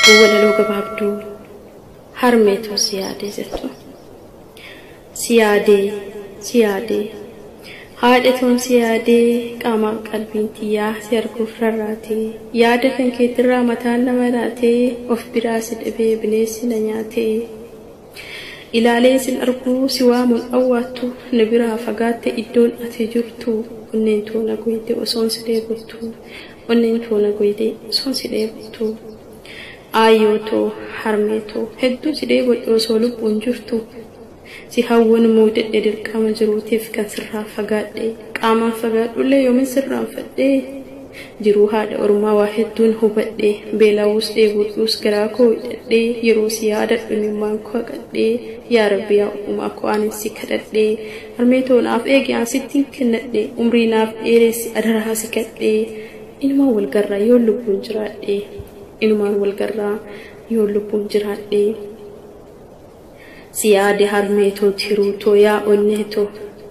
ولا لو قبابدو هرميتو سيادي زتو سيادي هادتون سيادي قاما قلبين تيا سيركو فرراتي يادتن كيترا متان نمراتي وف براسد ابي بنيسي نياتي إلى ليس الأرجو سوام أواتو نبرها فقات إدون أتجرتو وننتو نقويدي وصون سليبتو وننتو نقويدي وصون سليبتو آيوتو حرميتو هدو سليبت وصولب ونجرتو سيهاون مودد إدر قام جروتيف كان سرها فقات قاما فقات ولا يومين سرها فقات jiruha da urma wahidun hubadde belawus de gudus garako de yerusiya da dumin ko kadde ya rabbiya umma ko anin sikadde armeto na afege an sittin kinade umri na eres adara sikadde inma wal garra yolubun jirade inma wal garra yolubun jirade siyade harmeto tiru to ya onneto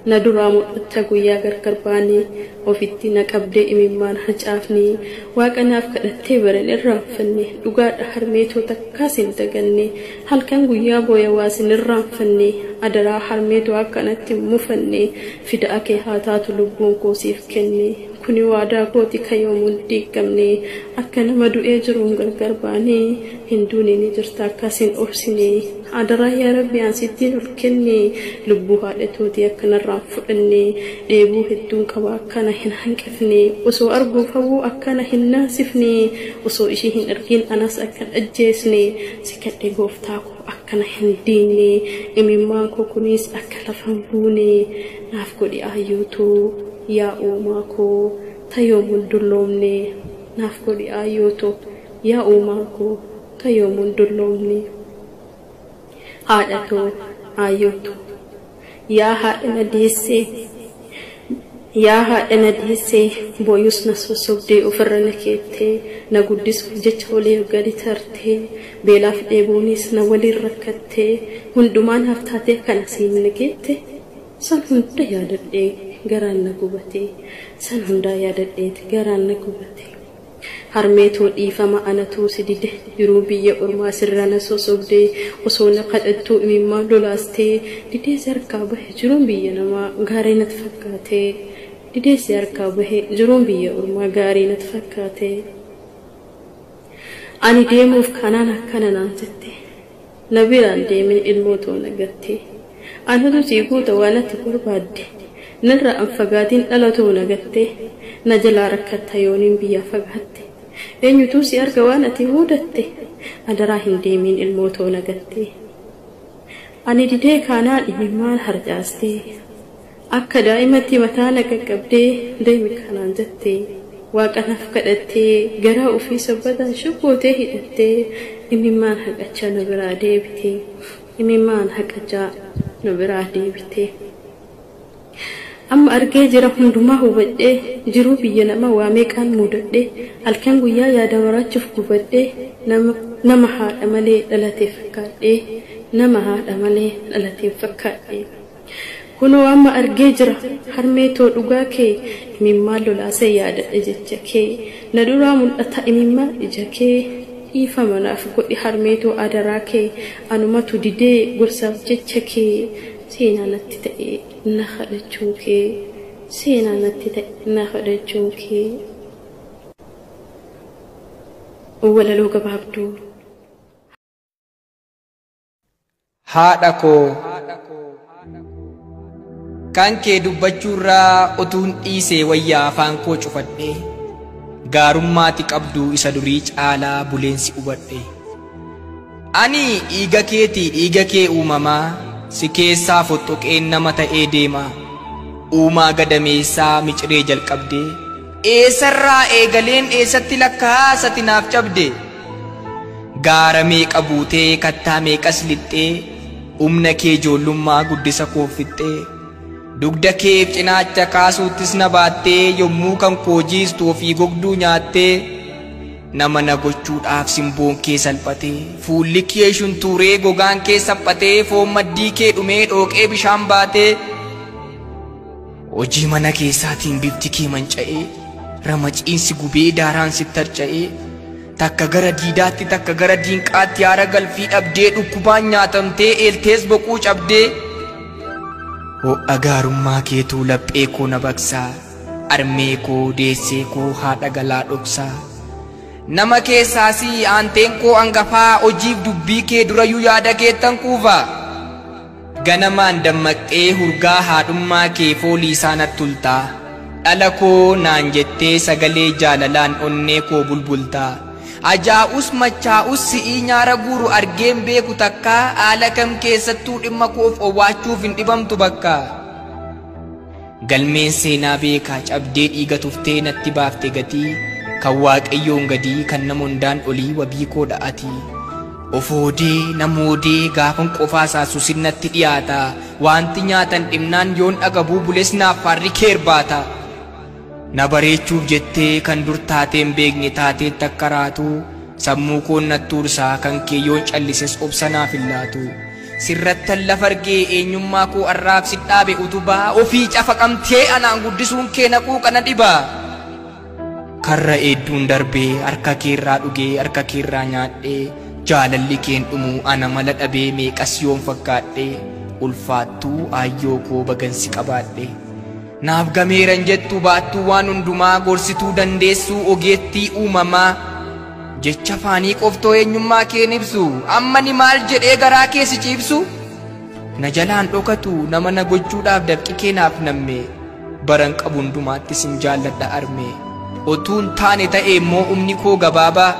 ندرا متقو يا غرغرباني وفيتي نقبدي إميمان حجافني واقنا فكدتي برن الرانفني دوغا حرميتو تكاسين تغني هل كان غيا بويا واسن الرانفني أدرا حرميتو أكنت مفني فداكي هاتاتو لبون كوسيف كني كوني وادا كوتي كيوم ديكمني أكنا مدو إجرون غرغرباني هندوني نجرتا كاسين أرسني أدرا يا ربي عن ستين الكني لبوها لتودي أكنا رافعني ديبو هدون كوا أكنا هن هنكفني وسو أرجو فو أكنا هن ناسفني وسو إشي هن أرجين أناس أكن أجيسني سكت ديبو فتاكو أكنا هن ديني إمي ماكو كونيس أكلا فنبوني نافكو دي آيوتو يا أوماكو تيوم دلومني نافكو دي آيوتو يا أوماكو تيوم دلومني هادتو آيوتو يا هادنا ديسي بويوس نسو سبدي وفرنكيتي نقدس جتولي وقالي ترتي بلا فديبونيس نولي ركتي هندومان هفتاتي كنسي منكيتي سن هندا ياددي غران نقوبتي سن هندا ياددي غران نقوبتي harmeeto dhiifama anatu sidide jiruu biyya ormaa sirrana sosobde osoo naqadhattu imimmaa lolaastee didee sarkaa bahe jiruun biyya namaa gaarii natti fakkaate didee sarkaa bahe jiruun biyya ormaa gaarii natti fakkaate ani deemuuf kanaan akkana naan jette na biraan deemin ilmootoo nagatte anatu siiguuta waan atti barbaadde narra an fagaatiin dhalatoo nagatte na jalaa rakkatta yooniin biyya fagaatte eenyutu si arga waan ati hudatte adaraa hin deemin ilmootoo nagatte ani didee kaanaan imimmaan harjaaste akka daa'imatti mataa naqaqqabdee deemi kanaan jette waaqanaaf kadhattee garaa ofii sabbataan shubbootee hidhattee imimmaan haqachaa nu biraa deebite imimmaan haqachaa nu biraa deebite amma argee jira hundumaa hubadhee jiruu biyya nama waa meeqaan mudadhee halkan guyyaa yaada waraachuuf gubadhee nama haadha malee dhalatee fakkaadhee nama haadha malee dhalatee fakkaadhee kunoo amma argee jira harmeetoo dhugaa kee imimmaan lolaasee yaadadhe jecha kee na duraa mul'ata imimmaan ija kee dhiifama naaf godhi harmeetoo adaraa kee anumatu didee gorsaaf jecha kee seenaa natti ta'e na kadhachuun kee seenaa natti ta'e na kadhachuun kee walaloo gabaabduu haadha koo kan kee dubbachuurraa utuun dhiisee wayyaa afaan koo cufadhe gaarummaati qabdu isa durii caalaa buleensi hubadhe ani dhiiga keetii dhiiga kee uumamaa si keessaa foxxoqeen nama ta'ee deema uumaa gadameessaa miciree jalqabde eessarraa eegaleen eessatti lakkaa sati naaf cabde gaara meeqa buutee kattaa meeqas lixxee humna kee ijoollummaa guddisa koo fixxee dugda kee cinaacha kaasuuttis na baattee yommuu kan koo jiistu ofii gogduu nyaattee nama na gochuudhaaf simboon kee salphatee fuulli kee shuntuuree gogaan kee saphatee foon maddii kee dhumee dhooqee bishaan baatee hojii mana keessaatiin bifti kee manca'ee ramaciinsi gubee daaraan sitti harca'ee takka gara diidaatti takka gara diinqaatti yaara galfii dhabdee dhukkubaan nyaatamtee eeltees boquu cabdee ho'a gaarummaa keetuu laphee koo na baqsaa armee koo deessee koo haadha galaa dhoksaa nama keessaasii aanteen koo angafaa hojiif dubbii kee durayyuu yaada keettan kuufaa ganamaan dammaqxee hurgaa haadhummaa kee foolii isaanat tultaa dhala koo naan jettee sagalee jaalalaan onnee koo bulbultaa ajaa'us machaa'us si'ii nyaara guuru argeen beeku takkaa haala kam keessattuu dhimma koof owwaachuuf hin dhibamtu bakka galmeen seenaa beekaa cabdee dhiiga tuftee natti baafte gatii kan waaqayyoon gadii kan nama hundaan olii wabii koo dha'atii ofoodee namoodee gaafan qofaa saasu sinnatti dhiyaata wanti nyaatan dhimnaan yoon dhagabuu bules naaf faarri keerbaata na bareechuuf jettee kan dur taateen beekne taatee takka raatu sammuu koon nattuursaa kan kee yoon callises obsa naaf hin laatu sirrattan lafa argee eenyummaa koo arraabsi dhaabe utubaa ofii cafaqamtee anaan guddisuun kee naquu kana dhibaa karra eedduun darbee harka keerraa dhugee harka keerraa nyaadhee jaalalli keen dhumu ana mala dhabee meeqas yoon fakkaadhe ulfaattuu aayyoo koo bagansi qabaadhe naaf gameeran jettu baattuu waan hundumaa gorsituu dandeessuu ogeettii uumamaa jecha faanii qoftoo eenyummaa keen ibsu amma ni maal jedhee garaa keessi ciibsu na jalaan dhokatu nama na gochuudhaaf dafqi keenaaf namme baran qabu hundumaatti sin jaalladha arme otuun taane ta'e immoo umni koo gabaabaa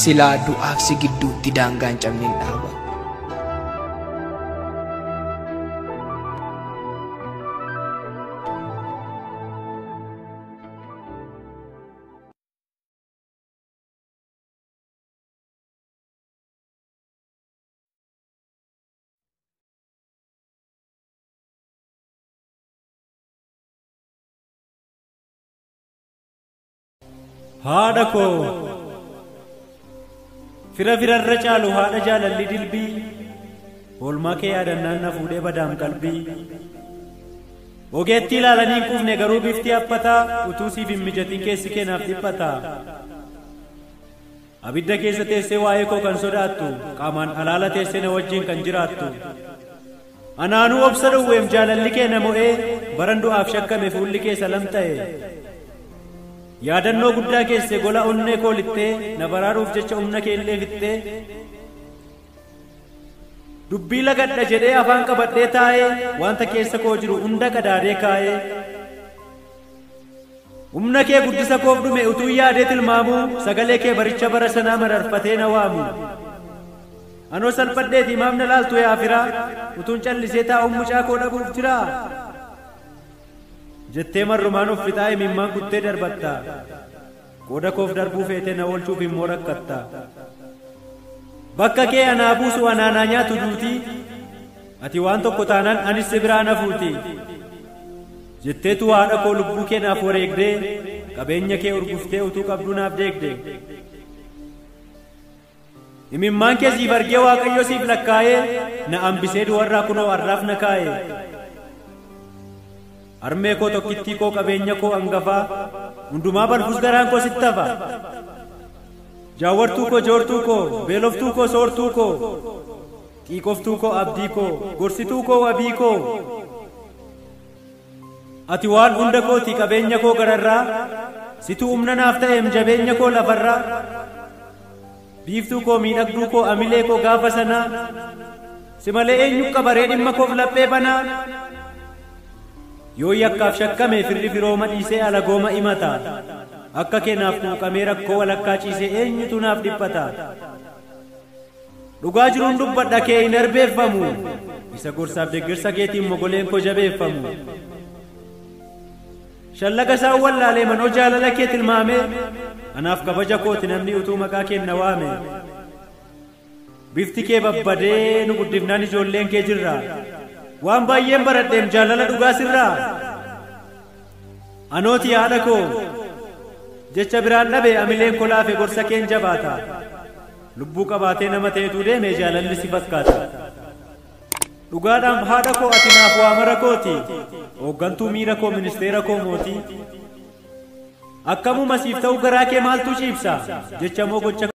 silaa du'aaf si gidduutti daangaan cabneen dhaaba haadha koo fira firarra caalu haadha jaalalli dilbii oolmaa kee yaadannaan na fuudhee badaam qalbii ogeettii ilaalanii quufne garuu bifti haphataa utuu siif hin mijatin keessi kee naaf dhiphataa abidda keessa teessee waa'ee koo kan sodaattu qaamaan alaala teessee na wajjin kan jiraattu anaanuu obsa dhowweem jaalalli kee na mo'ee baran du'aaf shakkame fuulli kee salam ta'e yaadannoo guddaa keessee gola onnee koo littee na baraaruuf jecha humna kee illee fixxee dubbii lagadha jedhee afaan qabadhee taa'ee wanta keessa koo jiru hunda qadaadee kaa'ee humna kee guddisa koof dhume utuu yaadee tilmaamuu sagalee kee baricha bara sanaa mararfatee na waamu anoo salphadheeti maaf na laaltu yaa firaa utuun callisee taa'uun mucaa koo dhabuuf jiraa jettee marrumaan of fixaa imimmaan kuttee darbatta qooda koof darbuu feetee na oolchuuf immoo rakkatta bakka kee anaa buusu anaanaa nyaatu duutii ati waan tokko taanaan anis si biraa nafuuti jetteetu haadha koo lubbuu kee naaf wareegdee qabeenya kee urguftee utuu qabduu naaf deegde imimmaan kee siif argee waaqayyo siif lakkaa'ee na hambisee du'arraa kunoo har'aaf na kaa'e armee koo tokkittii koo qabeenya koo hangafaa hundumaa balfus garaan koo sitti hafa jaawwartuu koo joortuu koo beeloftuu koo soortuu koo xiiqoftuu koo abdii koo gorsituu koo wabii koo ati waan hunda kooti qabeenya koo gararraa situu humna naaf ta'eem jabeenya koo lafarraa biiftuu koo miidhagduu koo amilee koo gaafa sanaa si malee eenyu qabaree dhimma koof laphee banaa yoo yakkaaf shakkame firri firooma dhiisee alagooma himata akka kee naaf quuqamee rakkoo walakkaa ciisee eenyutu naaf dhiphata dhugaa jiruun dubbadha kee hin arbeeffamu isa gorsaaf deeggarsa keetiin mogoleen koo jabeeffamu shallaga isaan wallaalee manoo jaalala kee tilmaame anaaf kabaja kooti namni utuu maqaa kee na waame bifti kee babbadee nu guddifnaan ijoolleen kee jirra waan baay'een baradheem jaalala dhugaa sirraa anooti haadha koo jecha biraan dhabe amileen koo laafe gorsa keen jabaata lubbuu qabaatee nama ta'etu deeme jaalalli si fakkaata dhugaadhaan haadha koo ati naaf waamara kooti hooggantuu miira koo ministeera koo mootii akkamuma siif ta'u garaa kee maaltu ciibsa jecha moo gocha